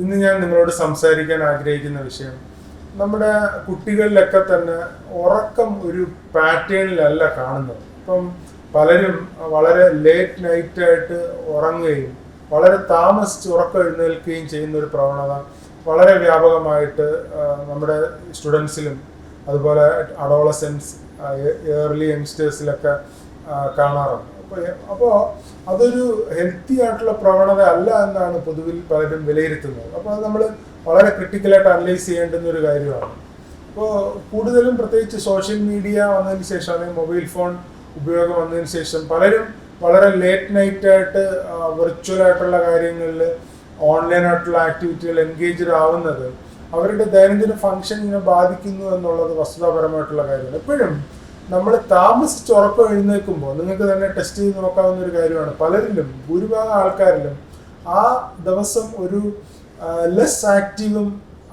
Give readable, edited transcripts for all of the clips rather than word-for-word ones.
ഇന്ന് ഞാൻ നിങ്ങളോട് സംസാരിക്കാൻ ആഗ്രഹിക്കുന്ന വിഷയം, നമ്മുടെ കുട്ടികളിലൊക്കെ തന്നെ ഉറക്കം ഒരു പാറ്റേണിലല്ല കാണുന്നത്. ഇപ്പം പലരും വളരെ ലേറ്റ് നൈറ്റായിട്ട് ഉറങ്ങുകയും വളരെ താമസിച്ച് ഉറക്കം എഴുന്നേൽക്കുകയും ചെയ്യുന്ന ഒരു പ്രവണത വളരെ വ്യാപകമായിട്ട് നമ്മുടെ സ്റ്റുഡൻസിലും അതുപോലെ അഡോളസൻസ്, ഏർലി യങ്സ്റ്റേഴ്സിലൊക്കെ കാണാറുണ്ട്. അപ്പോൾ അതൊരു ഹെൽത്തി ആയിട്ടുള്ള പ്രവണത അല്ല എന്നാണ് പൊതുവിൽ പലരും വിലയിരുത്തുന്നത്. അപ്പോൾ അത് നമ്മൾ വളരെ ക്രിട്ടിക്കലായിട്ട് അനലൈസ് ചെയ്യേണ്ടുന്ന ഒരു കാര്യമാണ്. അപ്പോൾ കൂടുതലും പ്രത്യേകിച്ച് സോഷ്യൽ മീഡിയ വന്നതിന് ശേഷം അല്ലെങ്കിൽ മൊബൈൽ ഫോൺ ഉപയോഗം വന്നതിന് ശേഷം പലരും വളരെ ലേറ്റ് നൈറ്റായിട്ട് വിർച്വലായിട്ടുള്ള കാര്യങ്ങളിൽ ഓൺലൈനായിട്ടുള്ള ആക്ടിവിറ്റികൾ എൻഗേജ്ഡ് ആവുന്നത് അവരുടെ ദൈനംദിന ഫങ്ഷനിങ്ങിനെ ബാധിക്കുന്നു എന്നുള്ളത് വസ്തുതാപരമായിട്ടുള്ള കാര്യമാണ്. എപ്പോഴും നമ്മൾ താമസിച്ച് ഉറക്കം എഴുന്നേൽക്കുമ്പോൾ നിങ്ങൾക്ക് തന്നെ ടെസ്റ്റ് ചെയ്ത് നോക്കാവുന്ന ഒരു കാര്യമാണ്, പലരിലും ഭൂരിഭാഗം ആൾക്കാരിലും ആ ദിവസം ഒരു ലെസ് ആക്റ്റീവും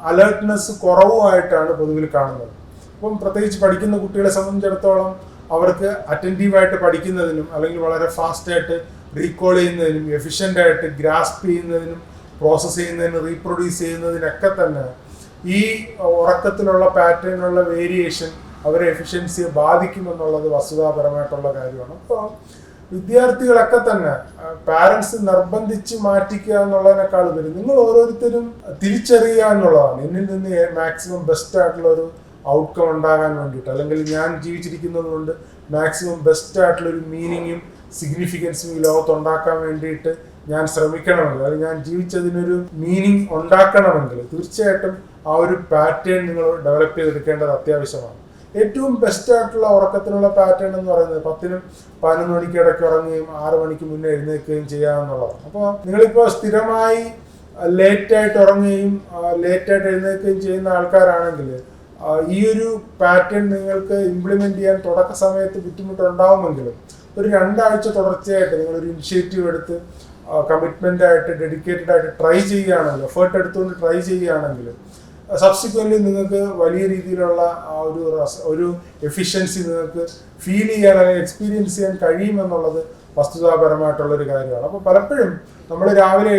അലേർട്ട്നെസ് കുറവുമായിട്ടാണ് പൊതുവിൽ കാണുന്നത്. അപ്പം പ്രത്യേകിച്ച് പഠിക്കുന്ന കുട്ടികളെ സംബന്ധിച്ചിടത്തോളം അവർക്ക് അറ്റൻറ്റീവായിട്ട് പഠിക്കുന്നതിനും അല്ലെങ്കിൽ വളരെ ഫാസ്റ്റായിട്ട് റീകോൾ ചെയ്യുന്നതിനും എഫിഷ്യൻ്റായിട്ട് ഗ്രാസ്പ് ചെയ്യുന്നതിനും പ്രോസസ്സ് ചെയ്യുന്നതിനും റീപ്രൊഡ്യൂസ് ചെയ്യുന്നതിനൊക്കെ തന്നെ ഈ ഉറക്കത്തിലുള്ള പാറ്റേണിലുള്ള വേരിയേഷൻ അവരെ എഫിഷ്യൻസിയെ ബാധിക്കുമെന്നുള്ളത് വസ്തുതാപരമായിട്ടുള്ള കാര്യമാണ്. അപ്പോൾ വിദ്യാർത്ഥികളൊക്കെ തന്നെ പാരൻസ് നിർബന്ധിച്ച് മാറ്റിക്കുക എന്നുള്ളതിനേക്കാൾ ഉപരി നിങ്ങൾ ഓരോരുത്തരും തിരിച്ചറിയുക എന്നുള്ളതാണ്. എന്നിൽ നിന്ന് മാക്സിമം ബെസ്റ്റ് ആയിട്ടുള്ള ഒരു ഔട്ട്കം ഉണ്ടാകാൻ വേണ്ടിയിട്ട്, അല്ലെങ്കിൽ ഞാൻ ജീവിച്ചിരിക്കുന്നത് കൊണ്ട് മാക്സിമം ബെസ്റ്റ് ആയിട്ടുള്ള ഒരു മീനിങ്ങും സിഗ്നിഫിക്കൻസും ഈ ലോകത്ത് ഉണ്ടാക്കാൻ വേണ്ടിയിട്ട് ഞാൻ ശ്രമിക്കണമെങ്കിൽ, അല്ലെങ്കിൽ ഞാൻ ജീവിച്ചതിനൊരു മീനിങ് ഉണ്ടാക്കണമെങ്കിൽ തീർച്ചയായിട്ടും ആ ഒരു പാറ്റേൺ നിങ്ങൾ ഡെവലപ്പ് ചെയ്തെടുക്കേണ്ടത് അത്യാവശ്യമാണ്. ഏറ്റവും ബെസ്റ്റ് ആയിട്ടുള്ള ഉറക്കത്തിനുള്ള പാറ്റേൺ എന്ന് പറയുന്നത് 10-11 മണിക്ക് ഇടയ്ക്ക് ഉറങ്ങുകയും 6 മണിക്ക് മുന്നേ എഴുന്നേൽക്കുകയും ചെയ്യാമെന്നുള്ളതാണ്. അപ്പോൾ നിങ്ങളിപ്പോൾ സ്ഥിരമായി ലേറ്റായിട്ട് ഉറങ്ങുകയും ലേറ്റായിട്ട് എഴുന്നേൽക്കുകയും ചെയ്യുന്ന ആൾക്കാരാണെങ്കിൽ ഈ ഒരു പാറ്റേൺ നിങ്ങൾക്ക് ഇംപ്ലിമെന്റ് ചെയ്യാൻ തുടക്ക സമയത്ത് ബുദ്ധിമുട്ടുണ്ടാവുമെങ്കിലും ഒരു 2 ആഴ്ച തുടർച്ചയായിട്ട് നിങ്ങളൊരു ഇനിഷ്യേറ്റീവ് എടുത്ത് കമ്മിറ്റ്മെന്റ് ആയിട്ട് ഡെഡിക്കേറ്റഡ് ആയിട്ട് ട്രൈ ചെയ്യുകയാണെങ്കിൽ, എഫേർട്ട് എടുത്തുകൊണ്ട് ട്രൈ ചെയ്യുകയാണെങ്കിൽ സബ്സിക്വൻ്റ്ലി നിങ്ങൾക്ക് വലിയ രീതിയിലുള്ള ഒരു എഫിഷ്യൻസി നിങ്ങൾക്ക് ഫീൽ ചെയ്യാൻ അല്ലെങ്കിൽ എക്സ്പീരിയൻസ് ചെയ്യാൻ കഴിയുമെന്നുള്ളത് വസ്തുതാപരമായിട്ടുള്ളൊരു കാര്യമാണ്. അപ്പോൾ പലപ്പോഴും നമ്മൾ രാവിലെ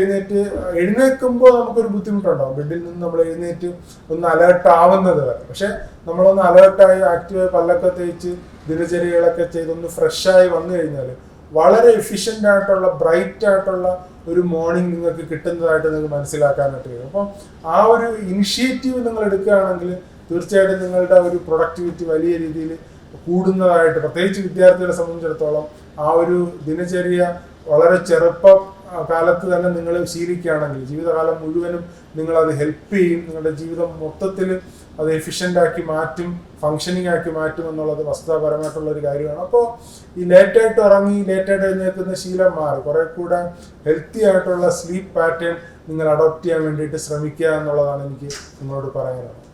എഴുന്നേൽക്കുമ്പോൾ നമുക്കൊരു ബുദ്ധിമുട്ടുണ്ടാകും, ബെഡിൽ നിന്ന് നമ്മൾ എഴുന്നേറ്റ് ഒന്ന് അലേർട്ട് ആവുന്നത് വരെ. പക്ഷെ നമ്മളൊന്ന് അലേർട്ടായി ആക്റ്റീവായി പല്ലൊക്കെ തേച്ച് ദിനചര്യകളൊക്കെ ചെയ്തൊന്ന് ഫ്രഷായി വന്നു കഴിഞ്ഞാൽ വളരെ എഫിഷ്യൻ്റ് ആയിട്ടുള്ള ബ്രൈറ്റ് ആയിട്ടുള്ള ഒരു മോർണിംഗ് നിങ്ങൾക്ക് കിട്ടുന്നതായിട്ട് നിങ്ങൾക്ക് മനസ്സിലാക്കാനായിട്ട് കഴിയും. അപ്പം ആ ഒരു ഇനിഷ്യേറ്റീവ് നിങ്ങൾ എടുക്കുകയാണെങ്കിൽ തീർച്ചയായിട്ടും നിങ്ങളുടെ ഒരു പ്രൊഡക്ടിവിറ്റി വലിയ രീതിയിൽ കൂടുന്നതായിട്ട്, പ്രത്യേകിച്ച് വിദ്യാർത്ഥികളെ സംബന്ധിച്ചിടത്തോളം ആ ഒരു ദിനചര്യ വളരെ കാലത്ത് തന്നെ നിങ്ങൾ ശീലിക്കുകയാണെങ്കിൽ ജീവിതകാലം മുഴുവനും നിങ്ങളത് ഹെൽപ്പ് ചെയ്യും. നിങ്ങളുടെ ജീവിതം മൊത്തത്തിൽ അത് എഫിഷ്യൻ്റ് ആക്കി മാറ്റും, ഫങ്ഷനിങ് ആക്കി മാറ്റും എന്നുള്ളത് വസ്തുതാപരമായിട്ടുള്ള ഒരു കാര്യമാണ്. അപ്പോൾ ഈ ലേറ്റായിട്ട് ഉറങ്ങി ലേറ്റായിട്ട് എഴുന്നേൽക്കുന്ന ശീലം മാറി കുറെ കൂടെ ഹെൽത്തി ആയിട്ടുള്ള സ്ലീപ്പ് പാറ്റേൺ നിങ്ങൾ അഡോപ്റ്റ് ചെയ്യാൻ വേണ്ടിയിട്ട് ശ്രമിക്കുക എന്നുള്ളതാണ് എനിക്ക് നിങ്ങളോട് പറയാനുള്ളത്.